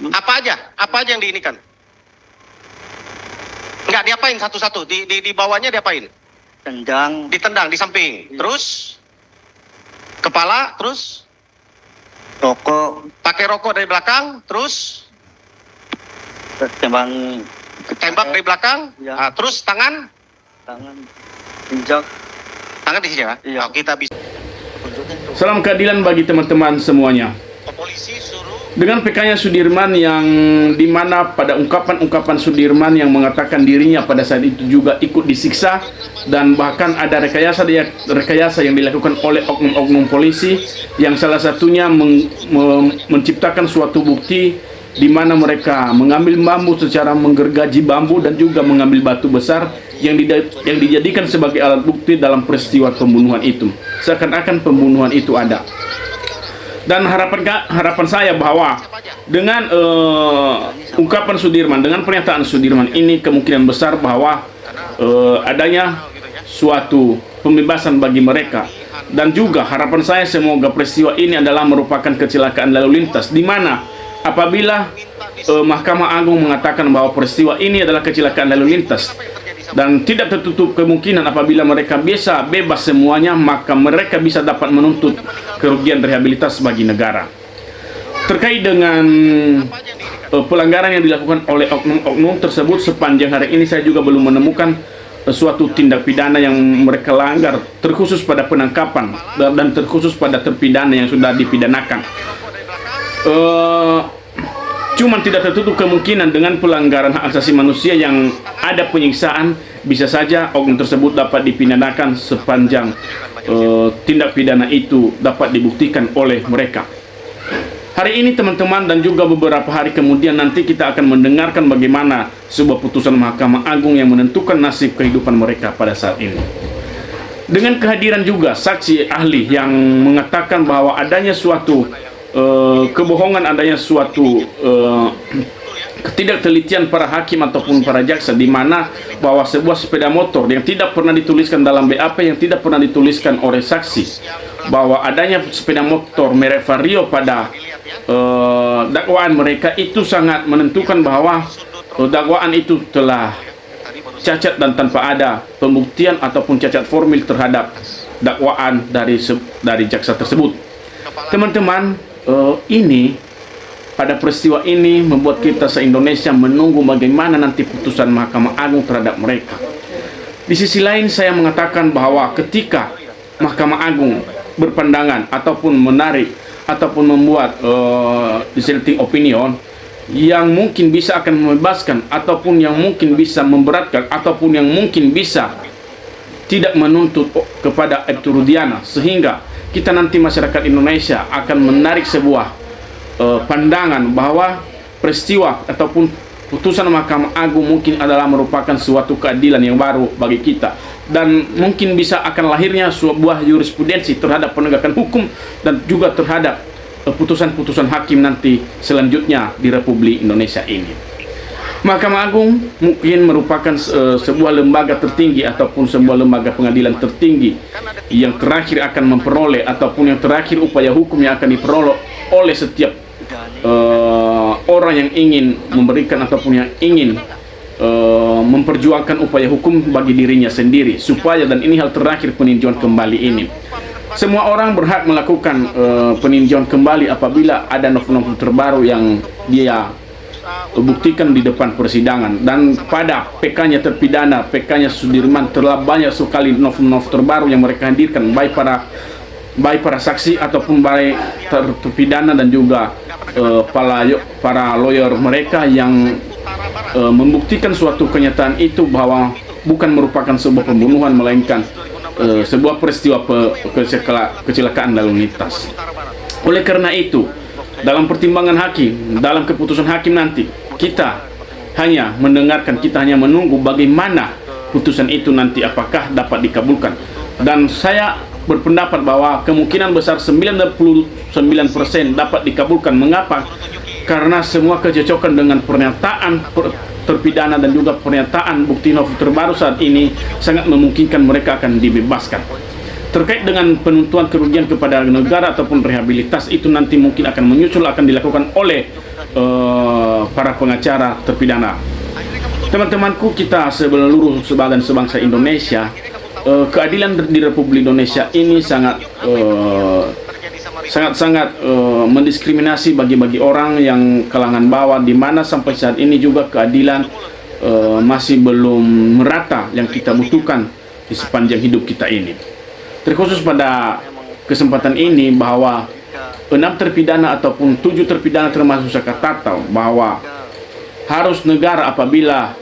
Apa aja? Apa aja yang diinikan? Enggak, diapain satu-satu? Di bawahnya diapain? Tendang. Ditendang di samping. Terus kepala, terus Rokok. pakai rokok dari belakang, terus Tembang. tembak dari belakang. Ya. Ah, terus tangan Tangan. Injak. di sini ya. Iya. Oh, kita bisa. Salam keadilan bagi teman-teman semuanya. Polisi suruh Dengan PK-nya Sudirman yang dimana pada ungkapan-ungkapan Sudirman yang mengatakan dirinya pada saat itu juga ikut disiksa, dan bahkan ada rekayasa yang dilakukan oleh oknum-oknum polisi yang salah satunya menciptakan suatu bukti di mana mereka mengambil bambu secara menggergaji bambu dan juga mengambil batu besar yang dijadikan sebagai alat bukti dalam peristiwa pembunuhan itu, seakan-akan pembunuhan itu ada. Dan harapan saya bahwa dengan ungkapan Sudirman, dengan pernyataan Sudirman ini, kemungkinan besar bahwa adanya suatu pembebasan bagi mereka. Dan juga harapan saya semoga peristiwa ini adalah merupakan kecelakaan lalu lintas, di mana apabila Mahkamah Agung mengatakan bahwa peristiwa ini adalah kecelakaan lalu lintas dan tidak tertutup kemungkinan apabila mereka bisa bebas semuanya, maka mereka bisa dapat menuntut kerugian rehabilitas bagi negara. Terkait dengan pelanggaran yang dilakukan oleh oknum-oknum tersebut, sepanjang hari ini saya juga belum menemukan suatu tindak pidana yang mereka langgar, terkhusus pada penangkapan dan terkhusus pada terpidana yang sudah dipidanakan. Cuman tidak tertutup kemungkinan dengan pelanggaran hak asasi manusia yang ada penyiksaan, bisa saja oknum tersebut dapat dipidanakan sepanjang tindak pidana itu dapat dibuktikan oleh mereka. Hari ini teman-teman, dan juga beberapa hari kemudian nanti kita akan mendengarkan bagaimana sebuah putusan Mahkamah Agung yang menentukan nasib kehidupan mereka pada saat ini. Dengan kehadiran juga saksi ahli yang mengatakan bahwa adanya suatu kebohongan, adanya suatu ketidaktelitian para hakim ataupun para jaksa, di mana bahwa sebuah sepeda motor yang tidak pernah dituliskan dalam BAP, yang tidak pernah dituliskan oleh saksi, bahwa adanya sepeda motor merek Vario pada dakwaan mereka, itu sangat menentukan bahwa dakwaan itu telah cacat dan tanpa ada pembuktian ataupun cacat formil terhadap dakwaan dari jaksa tersebut. Teman-teman, ini pada peristiwa ini membuat kita se-Indonesia menunggu bagaimana nanti putusan Mahkamah Agung terhadap mereka. Di sisi lain saya mengatakan bahwa ketika Mahkamah Agung berpandangan ataupun menarik ataupun membuat dissenting opinion yang mungkin bisa akan membebaskan ataupun yang mungkin bisa memberatkan ataupun yang mungkin bisa tidak menuntut kepada Aibtu Rudiana, sehingga kita nanti masyarakat Indonesia akan menarik sebuah pandangan bahwa peristiwa ataupun putusan Mahkamah Agung mungkin adalah merupakan suatu keadilan yang baru bagi kita, dan mungkin bisa akan lahirnya sebuah jurisprudensi terhadap penegakan hukum dan juga terhadap putusan-putusan hakim nanti selanjutnya di Republik Indonesia ini. Mahkamah Agung mungkin merupakan sebuah lembaga tertinggi ataupun sebuah lembaga pengadilan tertinggi yang terakhir akan memperoleh ataupun yang terakhir upaya hukum yang akan diperoleh oleh setiap orang yang ingin memberikan ataupun yang ingin memperjuangkan upaya hukum bagi dirinya sendiri, supaya, dan ini hal terakhir, peninjauan kembali ini. Semua orang berhak melakukan peninjauan kembali apabila ada novel-novel terbaru yang dia buktikan di depan persidangan. Dan pada PK-nya terpidana, PK-nya Sudirman, telah banyak sekali novel-novel terbaru yang mereka hadirkan, baik para saksi ataupun baik terpidana dan juga para lawyer mereka yang membuktikan suatu kenyataan itu bahwa bukan merupakan sebuah pembunuhan, melainkan sebuah peristiwa kecelakaan lalu lintas. Oleh karena itu, dalam pertimbangan hakim, dalam keputusan hakim nanti, kita hanya mendengarkan, kita hanya menunggu bagaimana putusan itu nanti apakah dapat dikabulkan. Dan saya berpendapat bahwa kemungkinan besar 99% dapat dikabulkan. Mengapa? Karena semua kecocokan dengan pernyataan terpidana dan juga pernyataan bukti novel terbaru saat ini sangat memungkinkan mereka akan dibebaskan. terkait dengan penuntutan kerugian kepada negara ataupun rehabilitas itu nanti mungkin akan menyusul, akan dilakukan oleh para pengacara terpidana. Teman-temanku, kita seluruh dan sebangsa Indonesia, keadilan di Republik Indonesia ini sangat mendiskriminasi bagi orang yang kalangan bawah, di mana sampai saat ini juga keadilan masih belum merata yang kita butuhkan di sepanjang hidup kita ini. Terkhusus pada kesempatan ini bahwa 6 terpidana ataupun 7 terpidana termasuk Sakatatal, bahwa harus negara apabila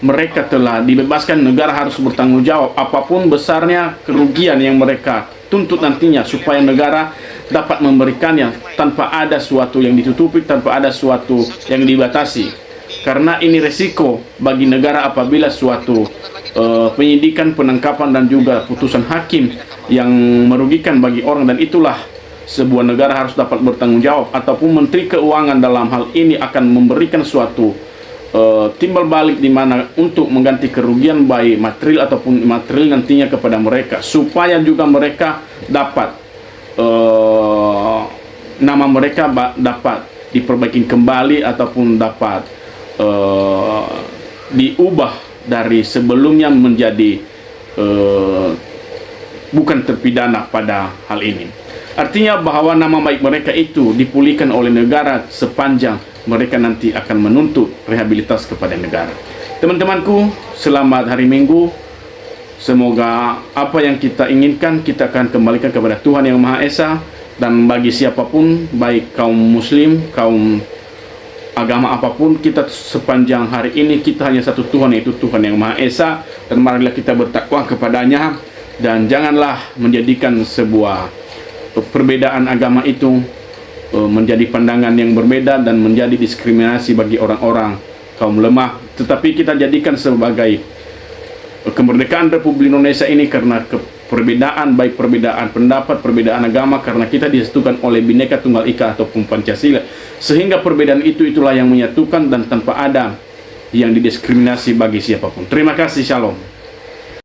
mereka telah dibebaskan, negara harus bertanggung jawab apapun besarnya kerugian yang mereka tuntut nantinya, supaya negara dapat memberikannya tanpa ada suatu yang ditutupi, tanpa ada suatu yang dibatasi. Karena ini resiko bagi negara apabila suatu penyidikan, penangkapan dan juga putusan hakim yang merugikan bagi orang, dan itulah sebuah negara harus dapat bertanggung jawab, ataupun Menteri Keuangan dalam hal ini akan memberikan suatu timbal balik di mana untuk mengganti kerugian baik material ataupun imaterial nantinya kepada mereka, supaya juga mereka dapat nama mereka dapat diperbaiki kembali ataupun dapat diubah dari sebelumnya menjadi bukan terpidana pada hal ini. Artinya bahwa nama baik mereka itu dipulihkan oleh negara sepanjang mereka nanti akan menuntut rehabilitas kepada negara. Teman-temanku, selamat hari Minggu. Semoga apa yang kita inginkan kita akan kembalikan kepada Tuhan Yang Maha Esa. Dan bagi siapapun, baik kaum muslim, kaum agama apapun, kita sepanjang hari ini kita hanya satu Tuhan, yaitu Tuhan Yang Maha Esa. Dan marilah kita bertakwa kepadanya, dan janganlah menjadikan sebuah perbedaan agama itu menjadi pandangan yang berbeda dan menjadi diskriminasi bagi orang-orang kaum lemah. Tetapi kita jadikan sebagai kemerdekaan Republik Indonesia ini karena perbedaan, baik perbedaan pendapat, perbedaan agama, karena kita disatukan oleh Bhinneka Tunggal Ika ataupun Pancasila, sehingga perbedaan itulah yang menyatukan dan tanpa ada yang didiskriminasi bagi siapapun. Terima kasih, shalom.